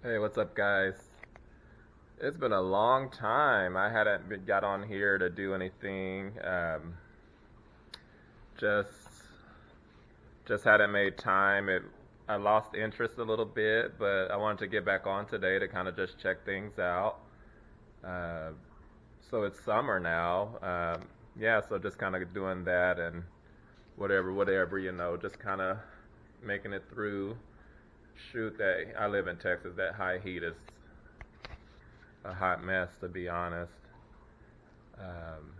Hey, what's up, guys? It's been a long time. I hadn't got on here to do anything. Just, just hadn't made time. I lost interest a little bit, but I wanted to get back on today to kind of just check things out. Uh, so it's summer now. Yeah, so just kind of doing that and whatever, just kind of making it through. Shoot, that I live in Texas. That high heat is a hot mess, to be honest. Um,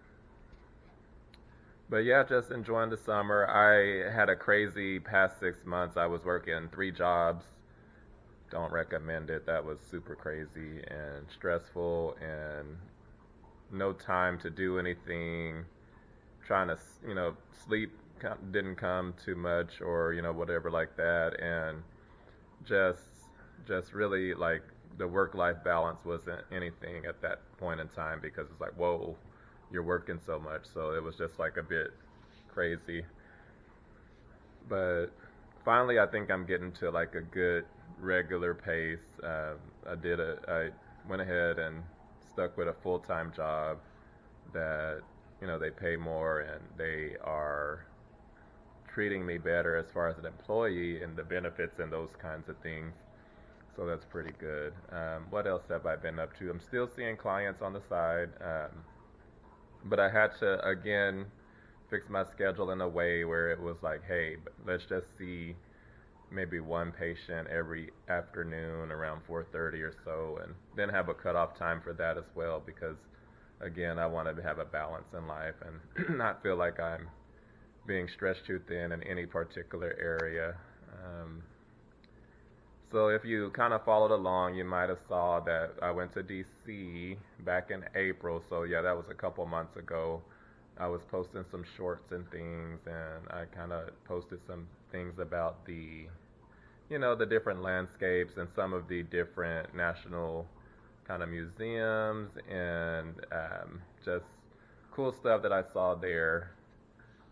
But yeah, just enjoying the summer. I had a crazy past 6 months. I was working three jobs. Don't recommend it. That was super crazy and stressful, and no time to do anything. Trying to, sleep didn't come too much, or whatever like that, and just, just really like the work-life balance wasn't anything at that point in time because it's like, whoa, you're working so much. So it was just like a bit crazy. But finally, I think I'm getting to like a good regular pace. I went ahead and stuck with a full-time job that they pay more and they are treating me better as far as an employee and the benefits and those kinds of things. So that's pretty good. What else have I been up to? I'm still seeing clients on the side, but I had to again fix my schedule in a way where it was like, hey, let's just see maybe one patient every afternoon around 4:30 or so, and then have a cutoff time for that as well because, again, I want to have a balance in life and not feel like I'm being stretched too thin in any particular area. Um, so if you kind of followed along, you might have saw that I went to DC back in April. So yeah, that was a couple months ago. I was posting some shorts and things, and I kind of posted some things about the different landscapes and some of the different national kind of museums and just cool stuff that I saw there.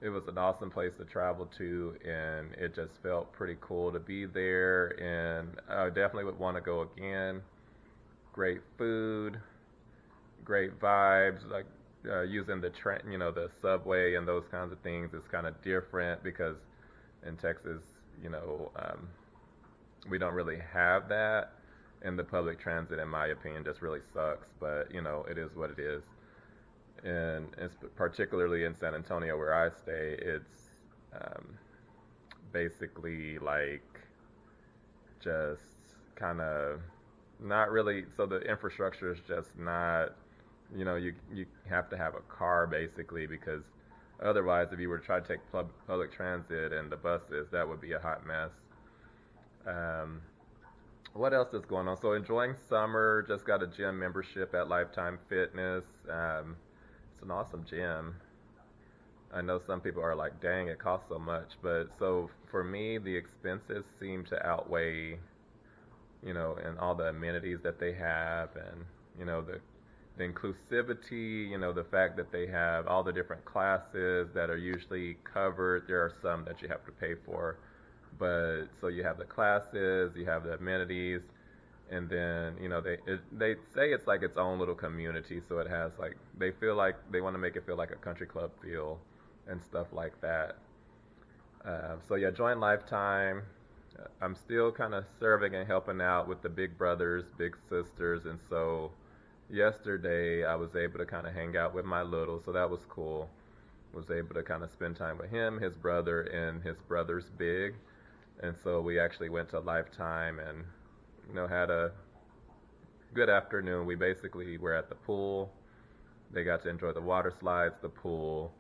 It was an awesome place to travel to, and it just felt pretty cool to be there. And I definitely would want to go again. Great food, great vibes, like using the train, the subway and those kinds of things is kind of different because in Texas, you know, um, we don't really have that. And the public transit, in my opinion, just really sucks. But it is what it is. And it's particularly in San Antonio where I stay, it's um, basically like just kind of not really. So the infrastructure is just not. You have to have a car basically because otherwise, if you were to try to take public transit and the buses, that would be a hot mess. Um, what else is going on? So enjoying summer. Just got a gym membership at Lifetime Fitness. It's an awesome gym. I know some people are like, dang, it costs so much. But so for me, the expenses seem to outweigh, and all the amenities that they have and, the inclusivity, the fact that they have all the different classes that are usually covered. There are some that you have to pay for. But so you have the classes, you have the amenities, and then they say it's like its own little community. So it has like they feel like they want to make it feel like a country club feel and stuff like that. So yeah, join Lifetime. I'm still kind of serving and helping out with the big brothers, big sisters, and so yesterday I was able to kind of hang out with my little, so that was cool. Was able to kind of spend time with him, his brother, and his brother's big, and so we actually went to Lifetime and had a good afternoon. We basically were at the pool. They got to enjoy the water slides, the pool,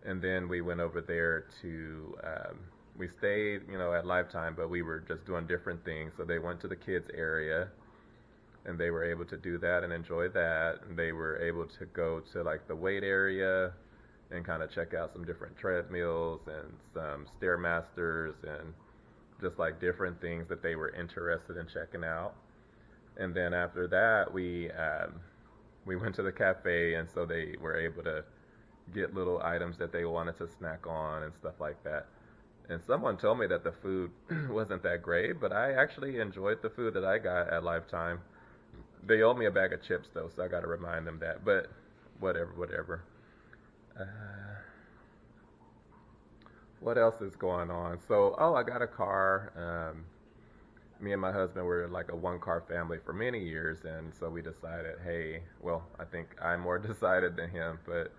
and then we went over there to. We stayed, at Lifetime, but we were just doing different things. So they went to the kids area, and they were able to do that and enjoy that. And they were able to go to like the weight area and kind of check out some different treadmills and some stairmasters and just like different things that they were interested in checking out. And then after that, we went to the cafe, and so they were able to get little items that they wanted to snack on and stuff like that. And someone told me that the food wasn't that great, but I actually enjoyed the food that I got at Lifetime. They owe me a bag of chips though, so I got to remind them that. But whatever, whatever. Uh, what else is going on? So, oh, I got a car. Me and my husband were like a one car family for many years, and so we decided, hey, well, I think I'm more decided than him, but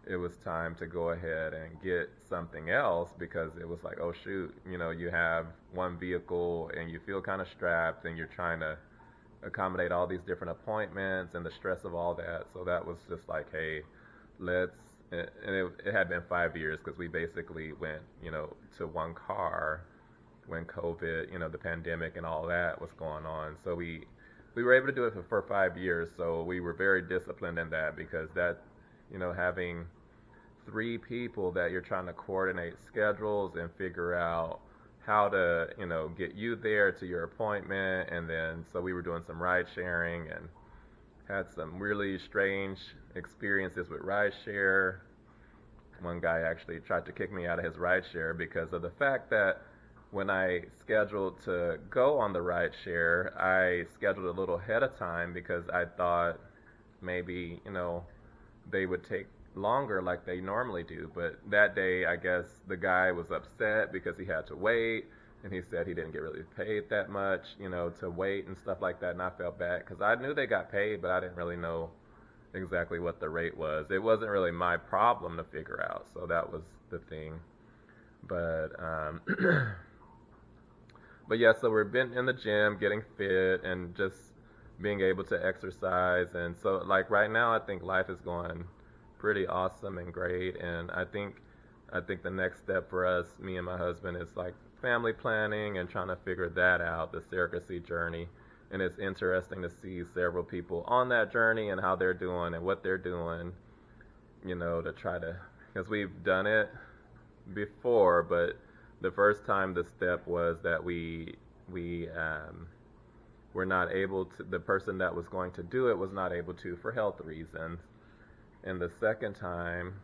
it was time to go ahead and get something else because it was like, oh shoot, you have one vehicle and you feel kind of strapped and you're trying to accommodate all these different appointments and the stress of all that. So that was just like, hey, let's, and it had been 5 years because we basically went, to one car when COVID, the pandemic and all that was going on. So we were able to do it for 5 years. So we were very disciplined in that because that, having three people that you're trying to coordinate schedules and figure out how to, get you there to your appointment. And then, so we were doing some ride sharing and had some really strange experiences with ride share. One guy actually tried to kick me out of his ride share because of the fact that when I scheduled to go on the ride share, I scheduled a little ahead of time because I thought maybe, they would take longer like they normally do. But that day, I guess the guy was upset because he had to wait, and he said he didn't get really paid that much, to wait and stuff like that. And I felt bad because I knew they got paid, but I didn't really know exactly what the rate was. It wasn't really my problem to figure out, so that was the thing. But but yeah, so we've been in the gym, getting fit, and just being able to exercise. And so, like right now, I think life is going pretty awesome and great. And I think the next step for us, me and my husband, is like family planning and trying to figure that out, the surrogacy journey. And it's interesting to see several people on that journey and how they're doing and what they're doing, to try to, because we've done it before, but the first time the step was that we were not able to. The person that was going to do it was not able to for health reasons, and the second time,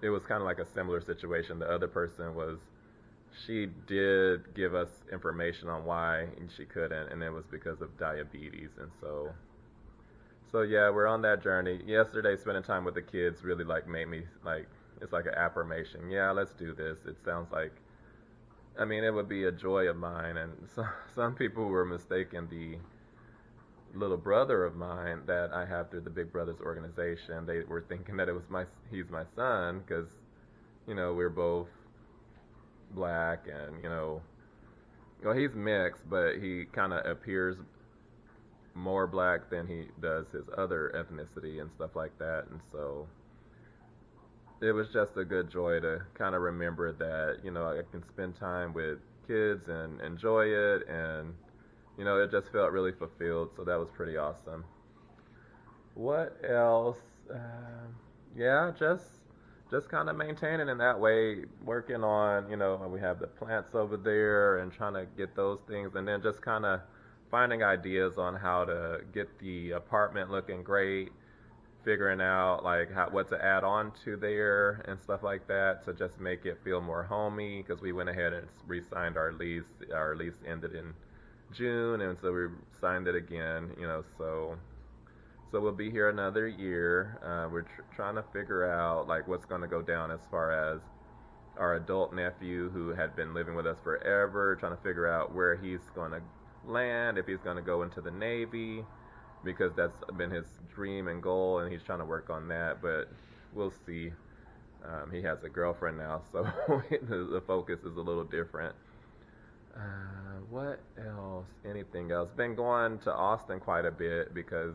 it was kind of like a similar situation. The other person was, she did give us information on why she couldn't, and it was because of diabetes, and so yeah, we're on that journey. Yesterday, spending time with the kids really like made me like, it's like an affirmation. Yeah, let's do this. It sounds like, I mean, it would be a joy of mine. And some people were mistaken the little brother of mine that I have through the Big Brothers organization. They were thinking that he's my son because, we're both black and, well, he's mixed, but he kind of appears more black than he does his other ethnicity and stuff like that. And so it was just a good joy to kind of remember that, I can spend time with kids and enjoy it. And, it just felt really fulfilled. So that was pretty awesome. What else? Yeah, just kind of maintaining in that way, working on, we have the plants over there and trying to get those things, and then just kind of finding ideas on how to get the apartment looking great, figuring out like what to add on to there and stuff like that to just make it feel more homey because we went ahead and re-signed our lease. Our lease ended in June, and so we signed it again, so we'll be here another year. We're trying to figure out like what's going to go down as far as our adult nephew who had been living with us forever, trying to figure out where he's going to land, if he's going to go into the Navy, because that's been his dream and goal, and he's trying to work on that. But we'll see. He has a girlfriend now, so the focus is a little different. What else? Anything else? Been going to Austin quite a bit because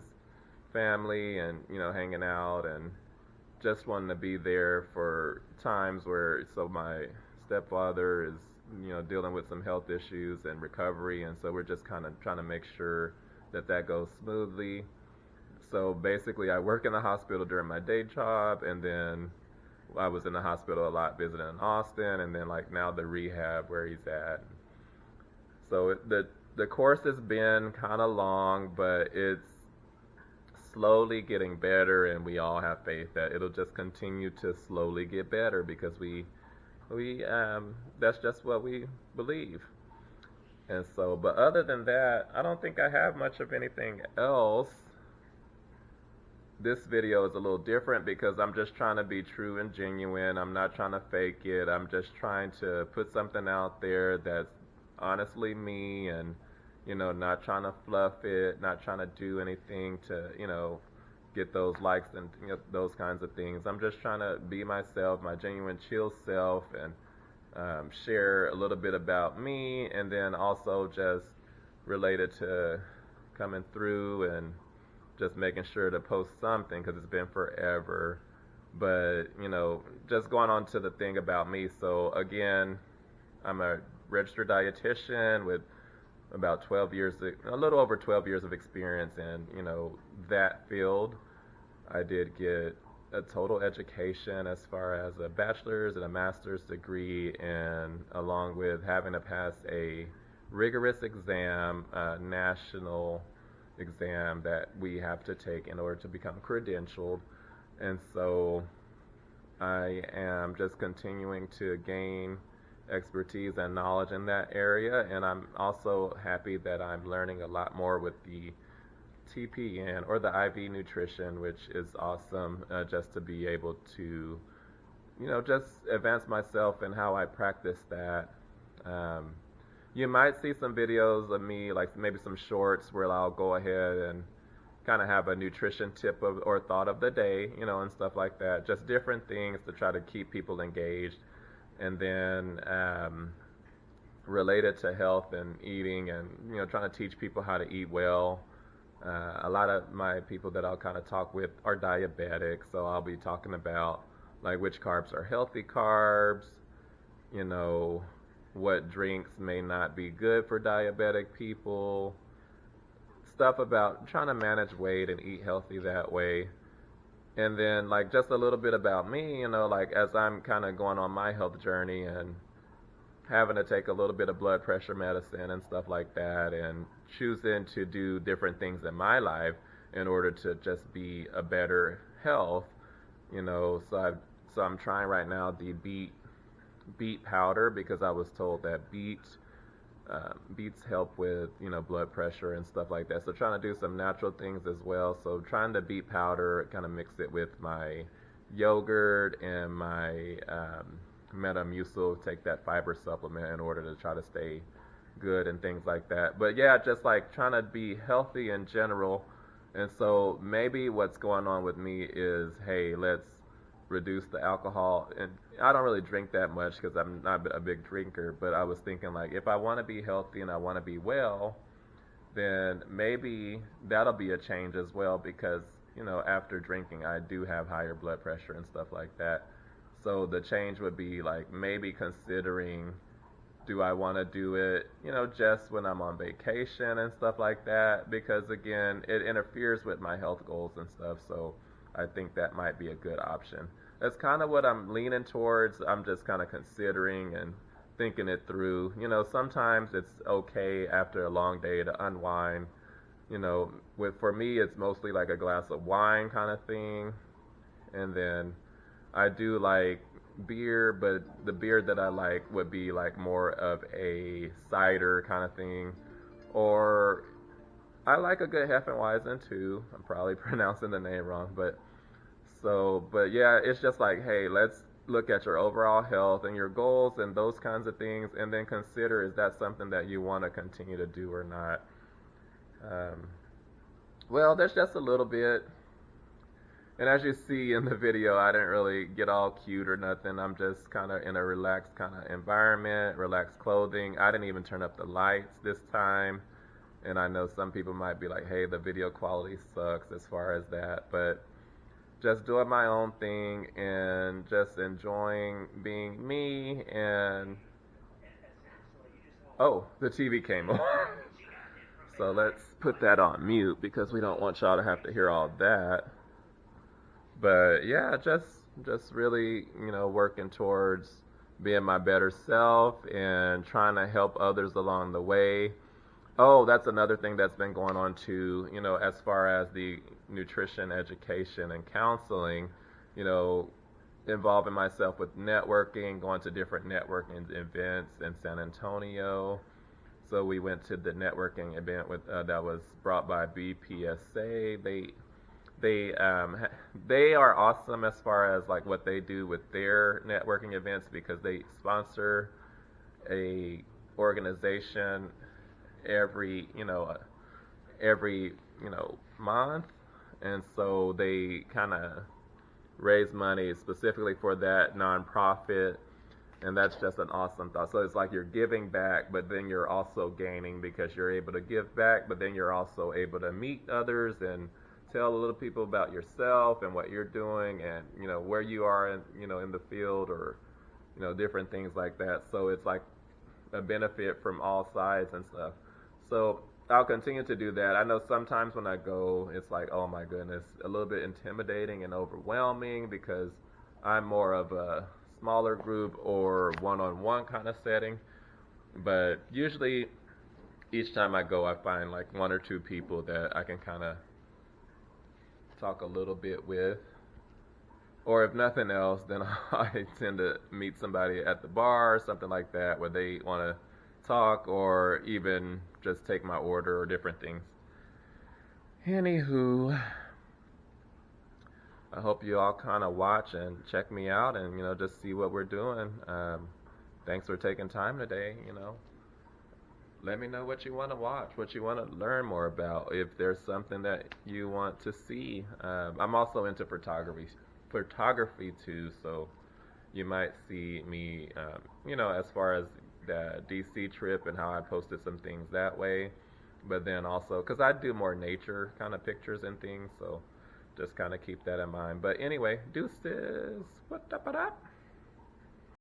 family and hanging out and just wanting to be there for times where my stepfather is dealing with some health issues and recovery, and so we're just kind of trying to make sure that goes smoothly. So basically, I work in the hospital during my day job, and then I was in the hospital a lot visiting in Austin, and then like now the rehab where he's at. So the course has been kind of long, but it's slowly getting better, and we all have faith that it'll just continue to slowly get better because we we that's just what we believe. And so, but other than that, I don't think I have much of anything else. This video is a little different because I'm just trying to be true and genuine. I'm not trying to fake it. I'm just trying to put something out there that's honestly me, and not trying to fluff it, not trying to do anything to, get those likes and those kinds of things. I'm just trying to be myself, my genuine chill self, and share a little bit about me, and then also just related to coming through and just making sure to post something because it's been forever. But, just going on to the thing about me. So, again, I'm a registered dietitian with about 12 years, a little over 12 years of experience in, that field. I did get a total education as far as a bachelor's and a master's degree, and along with having to pass a rigorous exam, a national exam that we have to take in order to become credentialed. And so I am just continuing to gain expertise and knowledge in that area, and I'm also happy that I'm learning a lot more with the TPN or the IV nutrition, which is awesome, just to be able to, just advance myself in how I practice that. You might see some videos of me, like maybe some shorts, where I'll go ahead and kind of have a nutrition tip or thought of the day, and stuff like that. Just different things to try to keep people engaged. And then related to health and eating, and trying to teach people how to eat well. A lot of my people that I'll kind of talk with are diabetic, so I'll be talking about like which carbs are healthy carbs, what drinks may not be good for diabetic people, stuff about trying to manage weight and eat healthy that way. And then like just a little bit about me, like as I'm kind of going on my health journey and having to take a little bit of blood pressure medicine and stuff like that, and choosing to do different things in my life in order to just be a better health, so I'm trying right now the beet powder, because I was told that beets help with blood pressure and stuff like that. So trying to do some natural things as well. So trying the beet powder, kind of mix it with my yogurt and my Metamucil, take that fiber supplement in order to try to stay good and things like that. But yeah, just like trying to be healthy in general. And so maybe what's going on with me is, hey, let's reduce the alcohol. And I don't really drink that much because I'm not a big drinker, but I was thinking like if I want to be healthy and I want to be well, then maybe that'll be a change as well, because after drinking I do have higher blood pressure and stuff like that. So the change would be like maybe considering, do I want to do it, just when I'm on vacation and stuff like that? Because again, it interferes with my health goals and stuff. So I think that might be a good option. That's kind of what I'm leaning towards. I'm just kind of considering and thinking it through. Sometimes it's okay after a long day to unwind. For me, it's mostly like a glass of wine kind of thing, and then I do like beer, but the beer that I like would be like more of a cider kind of thing. Or I like a good Hefeweizen too. I'm probably pronouncing the name wrong, but yeah, it's just like, hey, let's look at your overall health and your goals and those kinds of things, and then consider, is that something that you want to continue to do or not. Well, there's just a little bit. And as you see in the video, I didn't really get all cute or nothing. I'm just kind of in a relaxed kind of environment, relaxed clothing. I didn't even turn up the lights this time. And I know some people might be like, hey, the video quality sucks as far as that. But just doing my own thing and just enjoying being me. And oh, the TV came on. So let's put that on mute because we don't want y'all to have to hear all that. But yeah, just really, working towards being my better self and trying to help others along the way. Oh, that's another thing that's been going on too, as far as the nutrition education and counseling, involving myself with networking, going to different networking events in San Antonio. So we went to the networking event with that was brought by BPSA. They they are awesome as far as like what they do with their networking events because they sponsor a organization every every month, and so they kind of raise money specifically for that nonprofit, and that's just an awesome thought. So it's like you're giving back, but then you're also gaining because you're able to give back, but then you're also able to meet others and tell a little people about yourself and what you're doing and where you are in in the field or different things like that. So it's like a benefit from all sides and stuff. So I'll continue to do that. I know sometimes when I go, it's like, oh my goodness, a little bit intimidating and overwhelming because I'm more of a smaller group or one-on-one kind of setting. But usually, each time I go, I find like one or two people that I can kind of talk a little bit with. Or if nothing else, then I tend to meet somebody at the bar or something like that where they want to talk or even just take my order or different things. Anywho, I hope you all kind of watch and check me out and just see what we're doing. Thanks for taking time today. Let me know what you want to watch, what you want to learn more about. If there's something that you want to see, I'm also into photography too. So you might see me, as far as the DC trip and how I posted some things that way. But then also, because I do more nature kind of pictures and things, so just kind of keep that in mind. But anyway, deuces. What up?